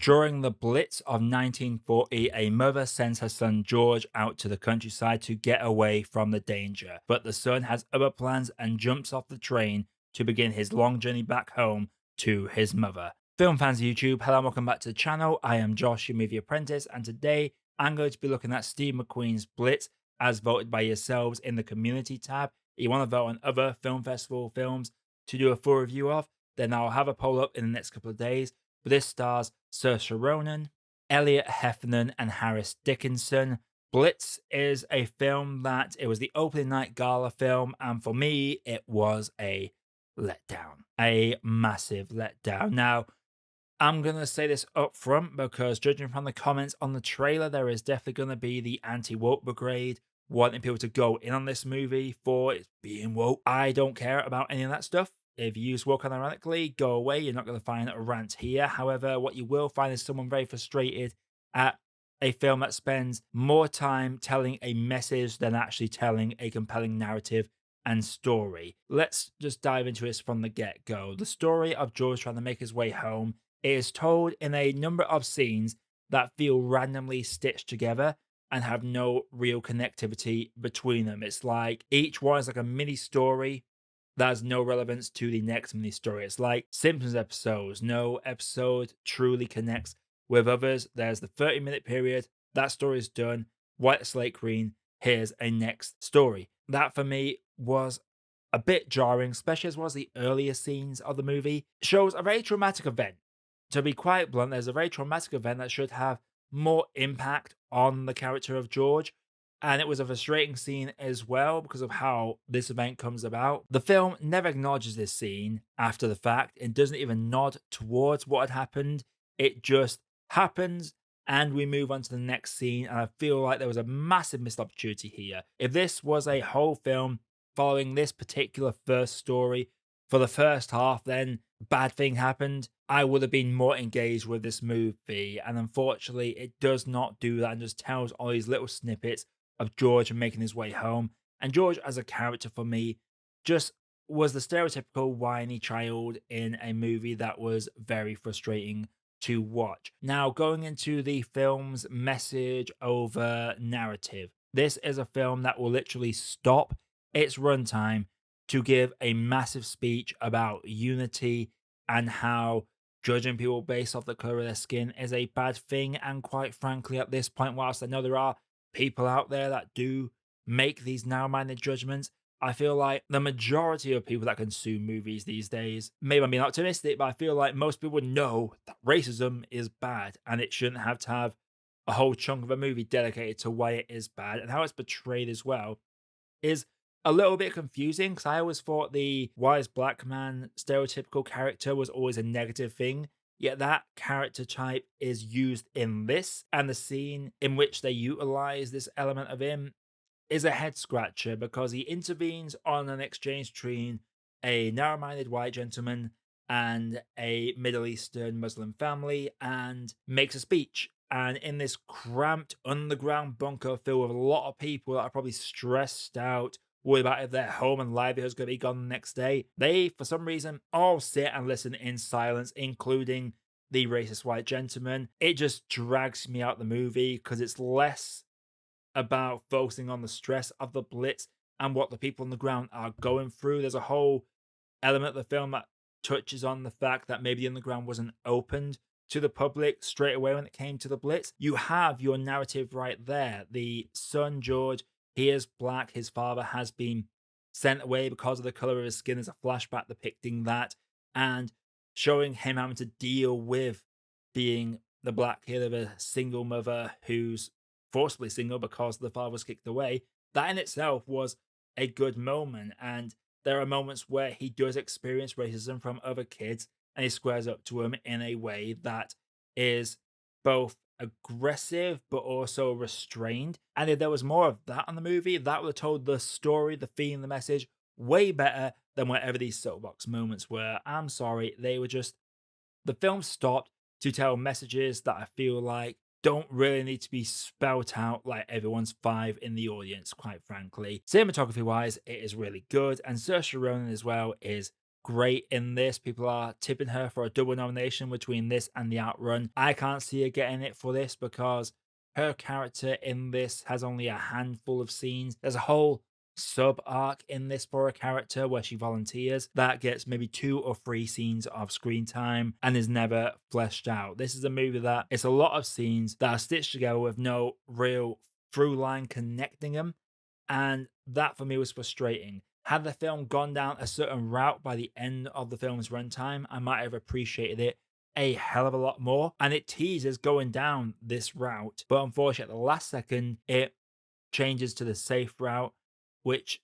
During the Blitz of 1940, a mother sends her son George out to the countryside to get away from the danger. But the son has other plans and jumps off the train to begin his long journey back home to his mother. Film fans of YouTube, hello and welcome back to the channel. I am Josh, your movie apprentice, and today I'm going to be looking at Steve McQueen's Blitz as voted by yourselves in the community tab. If you want to vote on other film festival films to do a full review of, then I'll have a poll up in the next couple of days. But this stars Saoirse Ronan, Elliot, Heffernan, and Harris Dickinson. Blitz is a film that it was the opening night gala film, and for me, it was a letdown, a massive letdown. Now, I'm going to say this up front because judging from the comments on the trailer, there is definitely going to be the anti-woke brigade wanting people to go in on this movie for it being woke. I don't care about any of that stuff. If you use woke unironically, go away. You're not going to find a rant here. However, what you will find is someone very frustrated at a film that spends more time telling a message than actually telling a compelling narrative and story. Let's just dive into this from the get-go. The story of George trying to make his way home is told in a number of scenes that feel randomly stitched together and have no real connectivity between them. It's like each one is like a mini story that has no relevance to the next mini story. It's like Simpsons episodes. No episode truly connects with others. There's the 30-minute period. That story is done. White slate green. Here's a next story. That for me was a bit jarring, especially as was the earlier scenes of the movie. Shows a very traumatic event. To be quite blunt, there's a very traumatic event that should have more impact on the character of George. And it was a frustrating scene as well because of how this event comes about. The film never acknowledges this scene after the fact. It doesn't even nod towards what had happened. It just happens and we move on to the next scene. And I feel like there was a massive missed opportunity here. If this was a whole film following this particular first story for the first half, then bad thing happened. I would have been more engaged with this movie. And unfortunately, it does not do that and just tells all these little snippets of George making his way home. And George, as a character for me, just was the stereotypical whiny child in a movie that was very frustrating to watch. Now, going into the film's message over narrative, this is a film that will literally stop its runtime to give a massive speech about unity and how judging people based off the color of their skin is a bad thing. And quite frankly, at this point, whilst I know there are people out there that do make these narrow-minded judgments, I feel like the majority of people that consume movies these days, maybe I'm being optimistic, but I feel like most people know that racism is bad and it shouldn't have to have a whole chunk of a movie dedicated to why it is bad, and how it's portrayed as well is a little bit confusing because I always thought the wise black man stereotypical character was always a negative thing. Yet that character type is used in this, and the scene in which they utilize this element of him is a head scratcher because he intervenes on an exchange between a narrow minded white gentleman and a Middle Eastern Muslim family and makes a speech. And in this cramped underground bunker filled with a lot of people that are probably stressed out, worried about if their home and livelihood is going to be gone the next day, they, for some reason, all sit and listen in silence, including the racist white gentleman. It just drags me out the movie because it's less about focusing on the stress of the Blitz and what the people on the ground are going through. There's a whole element of the film that touches on the fact that maybe the underground wasn't opened to the public straight away when it came to the Blitz. You have your narrative right there. The son, George, he is black. His father has been sent away because of the color of his skin. There's a flashback depicting that and showing him having to deal with being the black kid of a single mother who's forcibly single because the father was kicked away. That in itself was a good moment. And there are moments where he does experience racism from other kids and he squares up to him in a way that is both aggressive but also restrained. And if there was more of that on the movie, that would have told the story, the theme, the message way better than whatever these soapbox moments were. I'm sorry, they were just, the film stopped to tell messages that I feel like don't really need to be spelt out like everyone's five in the audience, quite frankly. Cinematography wise, it is really good, and Saoirse Ronan as well is great in this. People are tipping her for a double nomination between this and The Outrun. I can't see her getting it for this because her character in this has only a handful of scenes. There's a whole sub arc in this for a character where she volunteers that gets maybe 2 or 3 scenes of screen time and is never fleshed out. This is a movie that it's a lot of scenes that are stitched together with no real through line connecting them, and that for me was frustrating. Had the film gone down a certain route by the end of the film's runtime, I might have appreciated it a hell of a lot more. And it teases going down this route, but unfortunately, at the last second, it changes to the safe route, which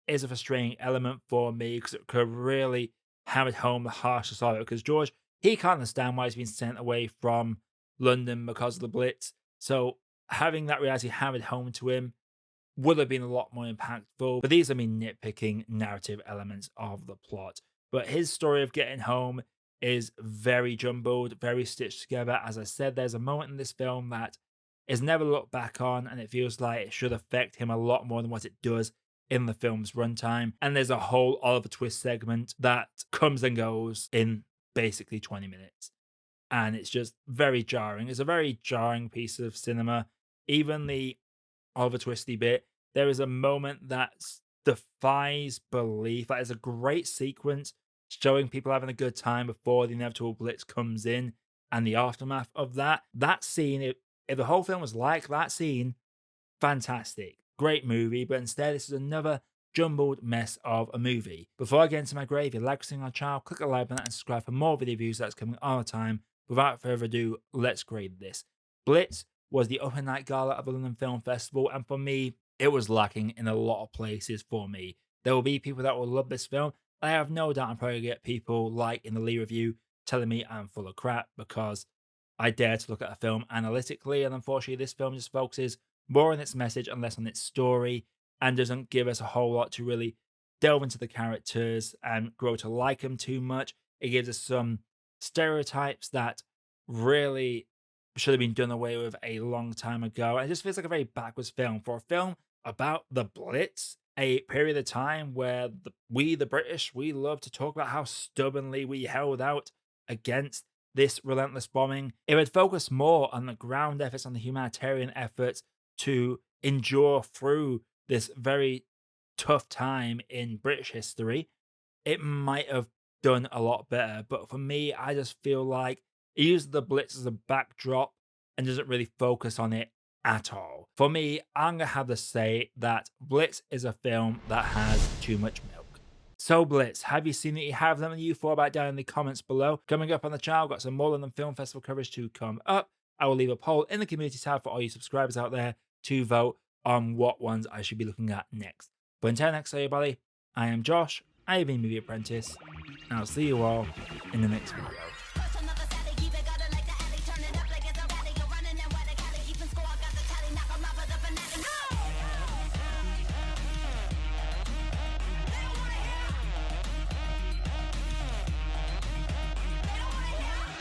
is a frustrating element for me because it could really hammer home the harshness of it. Because George, he can't understand why he's been sent away from London because of the Blitz. So having that reality hammered home to him would have been a lot more impactful. But these are me nitpicking narrative elements of the plot. But his story of getting home is very jumbled, very stitched together. As I said, there's a moment in this film that is never looked back on, and it feels like it should affect him a lot more than what it does in the film's runtime. And there's a whole Oliver Twist segment that comes and goes in basically 20 minutes. And it's just very jarring. It's a very jarring piece of cinema. Even the Oliver Twisty bit, there is a moment that defies belief. That is a great sequence showing people having a good time before the inevitable Blitz comes in and the aftermath of that. That scene, if the whole film was like that scene, fantastic. Great movie, but instead, this is another jumbled mess of a movie. Before I get into my grave, if you like seeing our channel, click the like button and subscribe for more video reviews that's coming all the time. Without further ado, let's grade this. Blitz was the opening night gala of the London Film Festival, and for me, it was lacking in a lot of places for me. There will be people that will love this film. I have no doubt I'm probably going to get people like in the Lee review telling me I'm full of crap because I dare to look at a film analytically, and unfortunately, this film just focuses more on its message and less on its story, and doesn't give us a whole lot to really delve into the characters and grow to like them too much. It gives us some stereotypes that really should have been done away with a long time ago. It just feels like a very backwards film for a film about the Blitz, a period of time where we, the British, we love to talk about how stubbornly we held out against this relentless bombing. It would focus more on the ground efforts, on the humanitarian efforts to endure through this very tough time in British history. It might have done a lot better, but for me, I just feel like it uses the Blitz as a backdrop and doesn't really focus on it at all. For me, I'm gonna have to say that Blitz is a film that has too much milk. So Blitz, have you seen it? You have them, and you thought about it down in the comments below. Coming up on the channel, got some more London Film Festival coverage to come up. I will leave a poll in the community tab for all you subscribers out there to vote on what ones I should be looking at next. But until next, everybody, I am Josh. I have been Movie Apprentice, and I'll see you all in the next video.